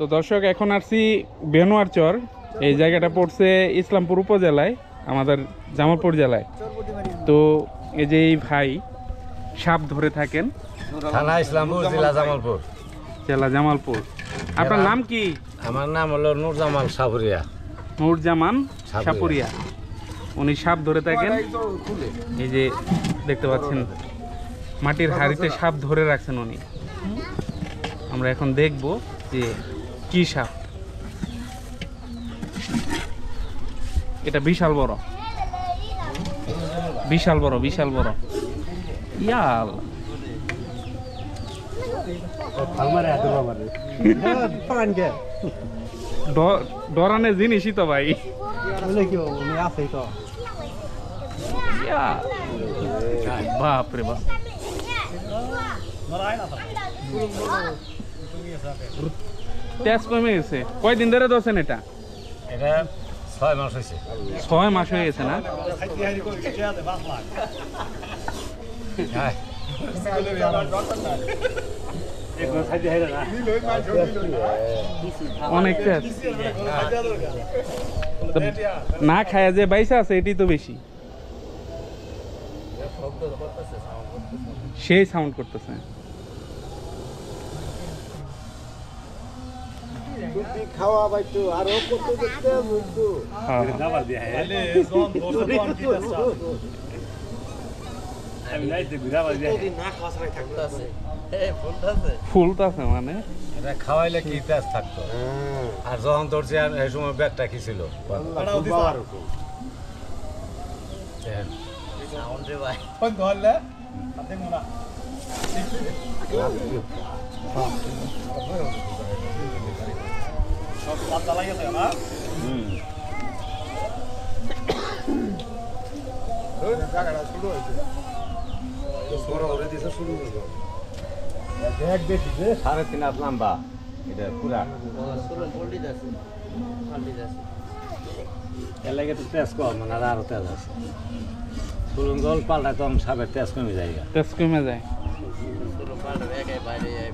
তো দর্শক এখন আসছি বেনোয়ার চর। এই জায়গাটা পড়ছে ইসলামপুর উপজেলায়, আমাদের জামালপুর জেলায়। তো এই যে এই ভাই সাপ ধরে থাকেন, থানা ইসলামপুর, জেলা জামালপুর। জেলা জামালপুর। আপনার নাম কি? আমার নাম হলো নুরজামাল সাপুরিয়া। নুরজামান সাপুরিয়া। উনি সাপ ধরে থাকেন। এই যে দেখতে পাচ্ছেন মাটির হাড়িতে সাপ ধরে রাখছেন উনি। আমরা এখন দেখব যে কি সাপ। এটা বিশাল বড়, বিশাল বড়, বিশাল বড়। ইয়াল ডরানের জিনিসই তো ভাই। বাপ রে বাপ, তেজ কমে গেছে। কয়দিন ধরে দোছেন এটা? এটা 6 মাস হয়েছে। 6 মাস হয়ে গেছে না? অনেক তেজ। না খায় যে বাইসা আছে এটি তো বেশি। সেই সাউন্ড করতেছে। খাওয়া বাইতো আরো কত দেখতে বুঝতো। হ্যাঁ দাবার দিয়া এলে জন বসে তো আনকি আছে আমি নাইতে দাবার দিয়া এই না খাওয়া ছাড়াই থাকতাছে ফুলতাছে মানে এটা খাওয়াইলে কি তেজ থাকতো। আর যখন ধরছি এই সময় ব্যাগটা কি ছিল সাউন্ড রে ভাই কোন ধরলে আপনি মোনা সব সাত জ্বালাই গেছে না। ওই জায়গাটা শুরু হইছে, সরা ওরে দিছে শুরু হইছে। দেখ দেখি যে 3.5 হাত লম্বা। এটা পুরা শুরু বললি আছে খালি আছে। এর লাগে তো তেজ কম, মানে আরো তেজ আছে। শুরু জল পাল্টা তো সাপের তেজ কমে যায়। তেজ কমে যায়। শুরু পাল্টা একাই বাইরে যায়।